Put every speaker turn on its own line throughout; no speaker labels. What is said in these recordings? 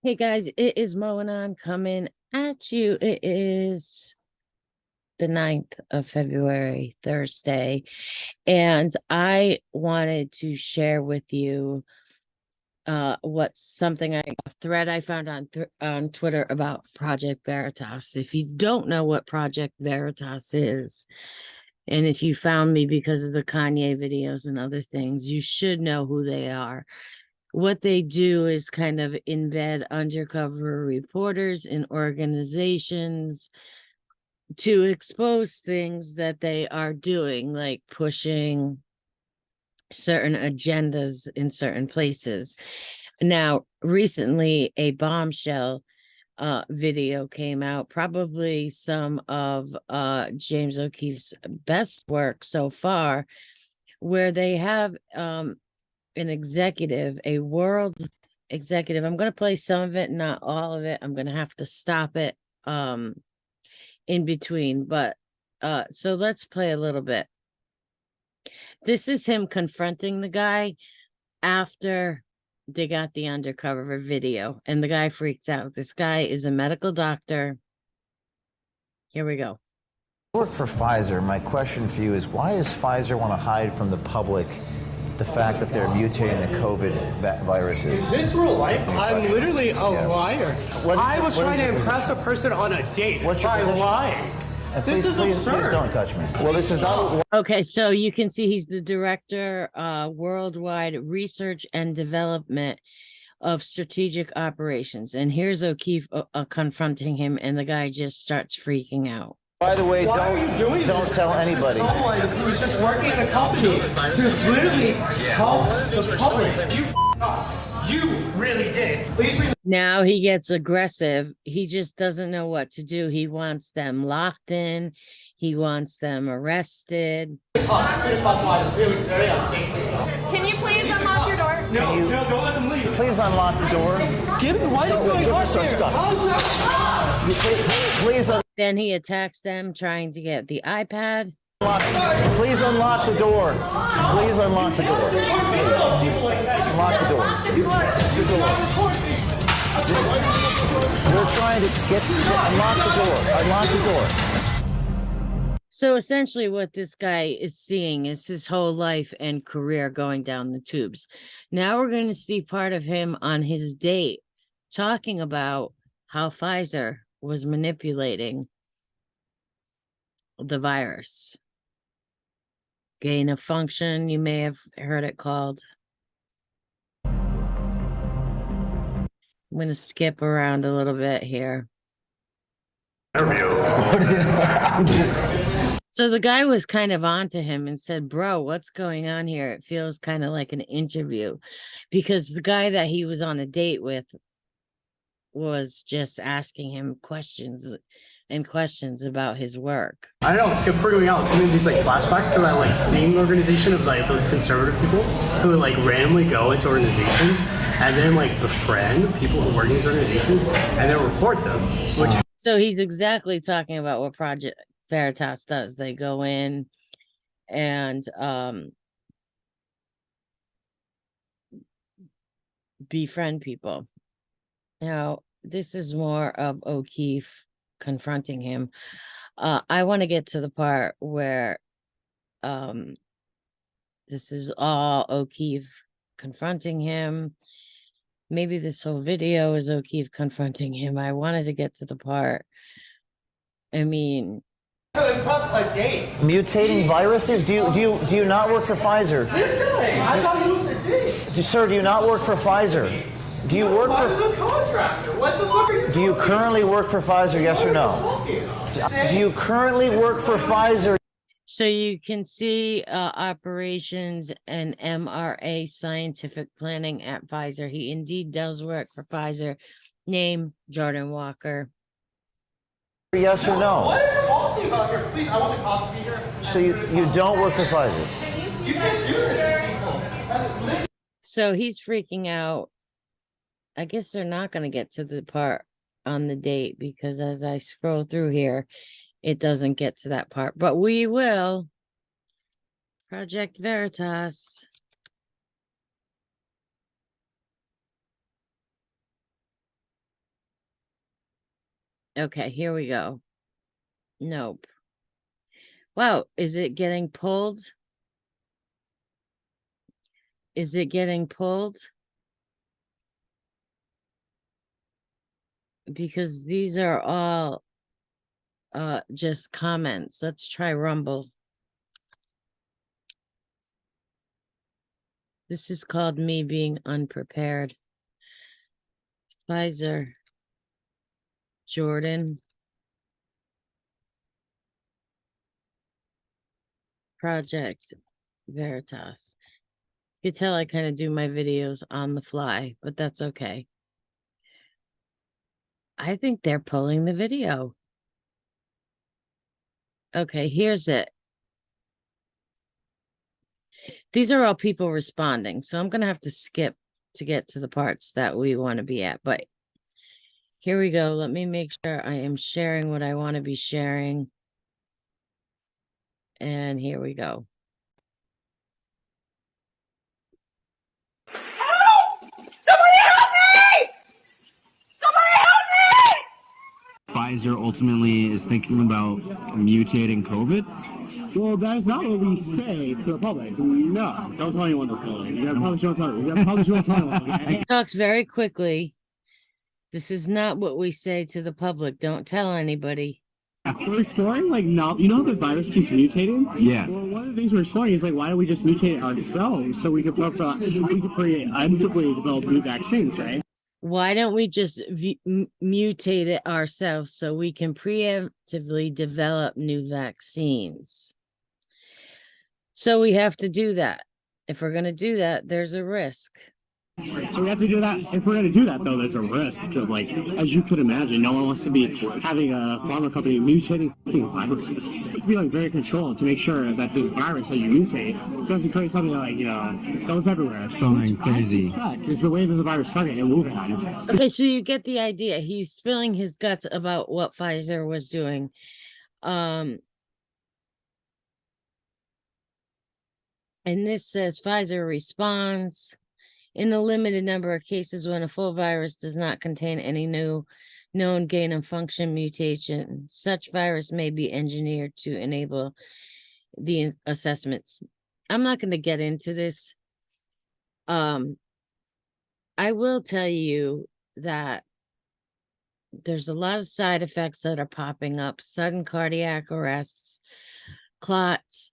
Hey guys, it is Mo and I'm coming at you. It is the 9th of February, Thursday, and I wanted to share with you what's something a thread I found on Twitter about Project Veritas. If you don't know what Project Veritas is, and if you found me because of the Kanye videos and other things, you should know who they are. What they do is kind of embed undercover reporters in organizations to expose things that they are doing, like pushing certain agendas in certain places. Now, recently, a bombshell video came out, probably some of James O'Keefe's best work so far, where they have an executive, a world executive. I'm going to play some of it, not all of it. I'm going to have to stop it in between, but so let's play a little bit. This is him confronting the guy after they got the undercover video, and the guy freaks out. This guy is a medical doctor. Here we go.
I work for Pfizer. My question for you is, why does Pfizer want to hide from the public the fact that they're mutating the COVID viruses?
Is this real life? I'm literally a liar. I was trying to impress a person on a date by lying. This is absurd.
Please don't touch me. Well, this is not.
Okay, so you can see he's the director, worldwide research and development of strategic operations. And here's O'Keefe confronting him, and the guy just starts freaking out.
By the way, don't tell anybody.
Someone who's just working in a company to literally help the public. You up. You really did. Please read.
Now he gets aggressive. He just doesn't know what to do. He wants them locked in. He wants them arrested.
As soon as possible, I'm really very unsafe.
Can you please unlock your door?
No, don't let them leave.
Please unlock the door.
What is going on
us our
here?
stuff. Please
Then he attacks them, trying to get the iPad.
Please unlock the door. Please unlock the door. Unlock the door. The door. We're trying to unlock the door. Unlock the door.
So essentially what this guy is seeing is his whole life and career going down the tubes. Now we're going to see part of him on his date talking about how Pfizer was manipulating the virus. Gain of function, you may have heard it called. I'm going to skip around a little bit here. So the guy was kind of onto him and said, bro, what's going on here? It feels kind of like an interview, because the guy that he was on a date with was just asking him questions and questions about his work.
I don't know, it's freaking me out. I mean, these like flashbacks to that like same organization of like those conservative people who like randomly go into organizations and then like befriend people who work in these organizations and then report them. Which
So he's exactly talking about what Project Veritas does. They go in and befriend people. Now, this is more of O'Keefe confronting him. I want to get to the part where this is all O'Keefe confronting him. Maybe this whole video is O'Keefe confronting him. I wanted to get to the part. I mean,
To impress a date.
Mutating viruses? Do you not work for Pfizer?
This guy. I thought he was a date.
Sir, do you not work for Pfizer? Do you work
I
for?
was a contractor. What the fuck are you
Do you
talking
currently work for Pfizer? Yes or no?
about?
Do you currently work for Pfizer?
so you can see operations and MRA scientific planning at Pfizer. He indeed does work for Pfizer. Name Jordan Walker.
Yes or no?
What are you talking about here? Please, I want the cops to be here.
So you don't work for Pfizer?
You can't do this to people.
So he's freaking out. I guess they're not going to get to the part on the date, because as I scroll through here, it doesn't get to that part, but we will. Project Veritas. Okay, here we go. Nope. Wow, is it getting pulled? Is it getting pulled? Because these are all just comments. Let's try Rumble. This is called me being unprepared. PFIZER. Jordan. Project Veritas. You can tell I kind of do my videos on the fly, but that's okay. I think they're pulling the video. Okay, here's it. These are all people responding, so I'm going to have to skip to get to the parts that we want to be at. But here we go. Let me make sure I am sharing what I want to be sharing. And here we go.
Pfizer ultimately is thinking about mutating COVID?
Well, that is not what we say to the public. No, don't tell anyone this building. You probably shouldn't tell anyone. You probably shouldn't tell anyone. Okay?
He talks very quickly. This is not what we say to the public. Don't tell anybody.
We're exploring, like, now, you know how the virus keeps mutating?
Yeah.
Well, one of the things we're exploring is, like, why don't we just mutate it ourselves so we can preemptively develop new vaccines, right?
Why don't we just mutate it ourselves so we can preemptively develop new vaccines? So we have to do that. If we're going to do that, there's a risk.
So we have to do that. If we're going to do that, though, there's a risk of, like, as you could imagine, no one wants to be having a pharma company mutating fucking viruses. To be, like, very controlled to make sure that this virus that you mutate doesn't create something that, like, you know, it goes everywhere.
Something crazy.
Is the way that the virus started in Wuhan.
Okay, so you get the idea. He's spilling his guts about what Pfizer was doing. And this says Pfizer responds in the limited number of cases when a full virus does not contain any new known gain of function mutation. Such virus may be engineered to enable the assessments. I'm not going to get into this. I will tell you that there's a lot of side effects that are popping up, sudden cardiac arrests, clots,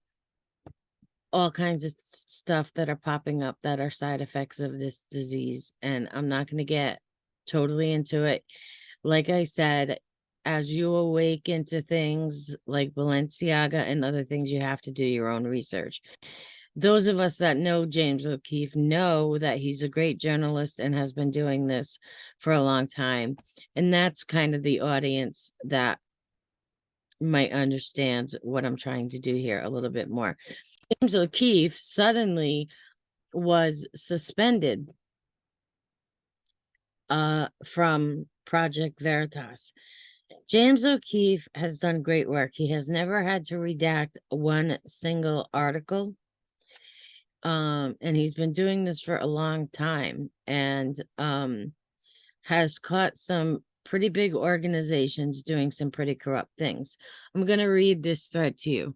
all kinds of stuff that are popping up that are side effects of this disease. And I'm not going to get totally into it. Like I said, as you awaken to things like Balenciaga and other things, you have to do your own research. Those of us that know James O'Keefe know that he's a great journalist and has been doing this for a long time. And that's kind of the audience that might understand what I'm trying to do here a little bit more. James O'Keefe suddenly was suspended from Project Veritas. James O'Keefe has done great work. He has never had to redact one single article. And he's been doing this for a long time and has caught some pretty big organizations doing some pretty corrupt things. I'm going to read this thread to you.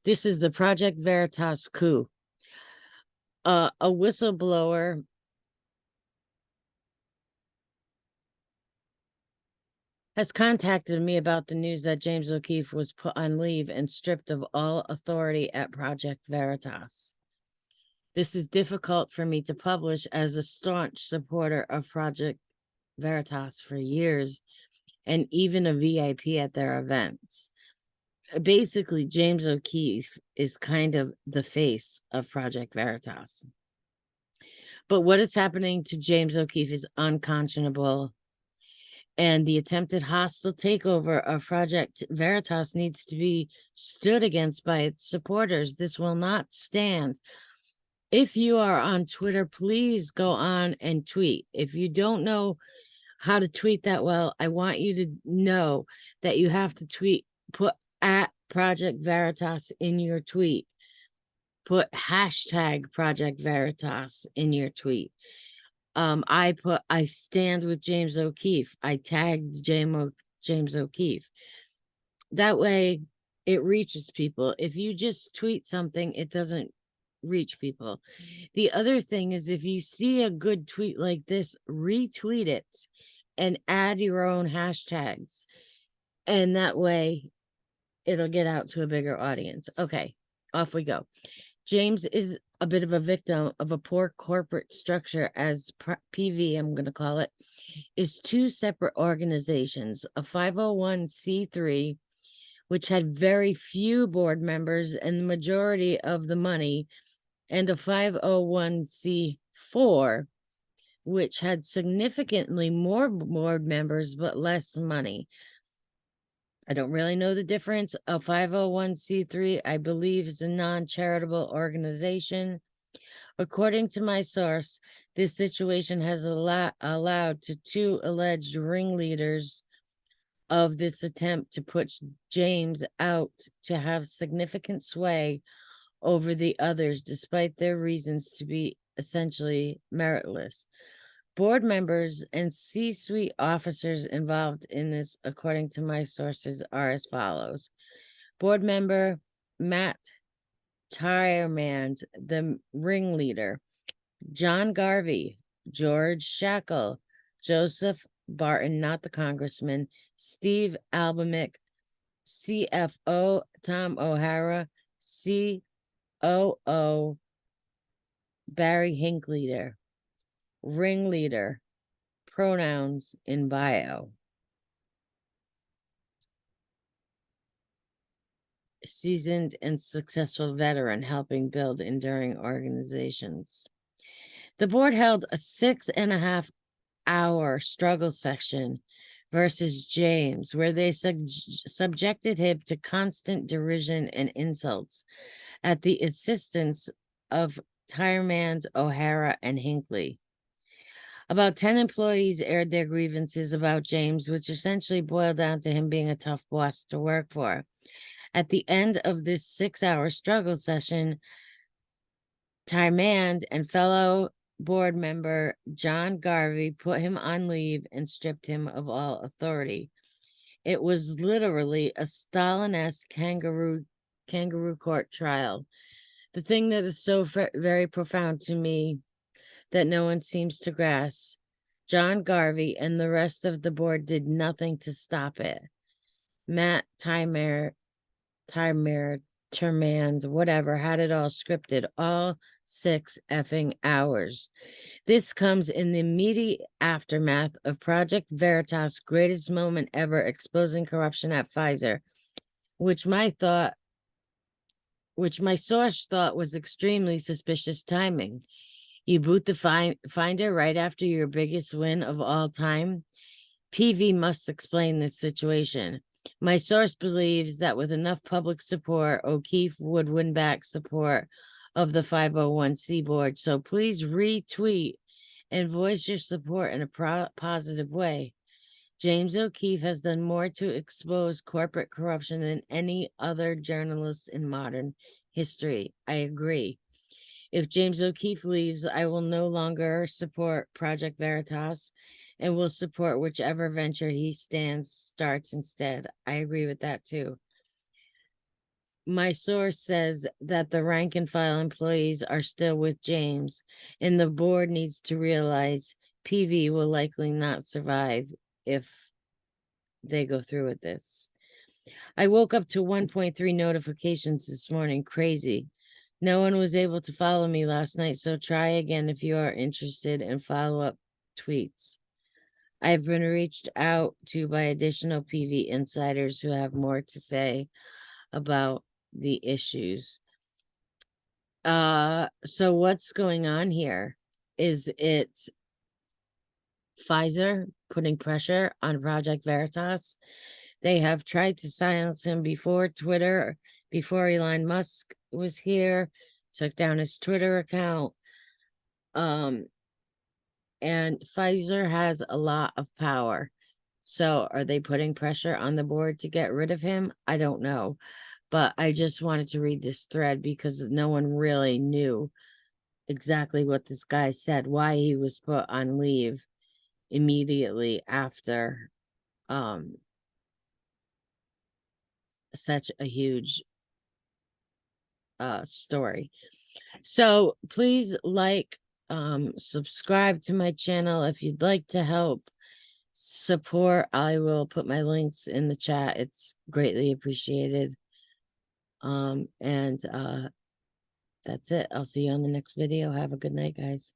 This is the Project Veritas coup. A whistleblower has contacted me about the news that James O'Keefe was put on leave and stripped of all authority at Project Veritas. This is difficult for me to publish as a staunch supporter of Project Veritas for years and even a VIP at their events. Basically, James O'Keefe is kind of the face of Project Veritas. But what is happening to James O'Keefe is unconscionable. And the attempted hostile takeover of Project Veritas needs to be stood against by its supporters. This will not stand. If you are on Twitter, please go on and tweet. If you don't know how to tweet that well, I want you to know that you have to tweet, put at Project Veritas in your tweet. Put hashtag Project Veritas in your tweet. I stand with James O'Keefe. I tagged James O'Keefe. That way it reaches people. If you just tweet something, it doesn't reach people. The other thing is, if you see a good tweet like this, retweet it and add your own hashtags. And that way it'll get out to a bigger audience. Okay, off we go. James is a bit of a victim of a poor corporate structure, as PV, I'm going to call it, is two separate organizations, a 501c3, which had very few board members and the majority of the money, and a 501c4, which had significantly more board members but less money. I don't really know the difference. A 501c3, I believe, is a non-charitable organization. According to my source, this situation has allowed to two alleged ringleaders of this attempt to push James out to have significant sway over the others, despite their reasons to be essentially meritless. Board members and C-suite officers involved in this, according to my sources, are as follows. Board member Matt Tyremand, the ringleader. John Garvey, George Shackle, Joseph Barton, not the congressman, Steve Albamick, CFO Tom O'Hara, COO Barry Hinkleader. Ringleader, pronouns in bio. Seasoned and successful veteran helping build enduring organizations. The board held a 6.5-hour struggle session versus James, where they subjected him to constant derision and insults at the assistance of Tyremand, O'Hara, and Hinckley. About 10 employees aired their grievances about James, which essentially boiled down to him being a tough boss to work for. At the end of this 6-hour struggle session, Tyrmand and fellow board member John Garvey put him on leave and stripped him of all authority. It was literally a Stalin-esque kangaroo court trial. The thing that is so very profound to me that no one seems to grasp, John Garvey and the rest of the board did nothing to stop it. Matt Tyrmand, whatever, had it all scripted, all 6 effing hours. This comes in the immediate aftermath of Project Veritas' greatest moment ever, exposing corruption at PFIZER, which my source thought was extremely suspicious timing. You boot the finder right after your biggest win of all time? PV must explain this situation. My source believes that with enough public support, O'Keefe would win back support of the 501c board. So please retweet and voice your support in a positive way. James O'Keefe has done more to expose corporate corruption than any other journalist in modern history. I agree. If James O'Keefe leaves, I will no longer support Project Veritas and will support whichever venture he starts instead. I agree with that too. My source says that the rank and file employees are still with James, and the board needs to realize PV will likely not survive if they go through with this. I woke up to 1.3 notifications this morning. Crazy. No one was able to follow me last night, so try again if you are interested in follow-up tweets. I've been reached out to by additional PV insiders who have more to say about the issues. So what's going on here? Is it PFIZER putting pressure on Project Veritas? They have tried to silence him before Twitter, before Elon Musk was here, took down his Twitter account. And PFIZER has a lot of power. So are they putting pressure on the board to get rid of him? I don't know. But I just wanted to read this thread because no one really knew exactly what this guy said, why he was put on leave immediately after such a huge story. So please subscribe to my channel. If you'd like to help support, I will put my links in the chat. It's greatly appreciated. And that's it. I'll see you on the next video. Have a good night, guys.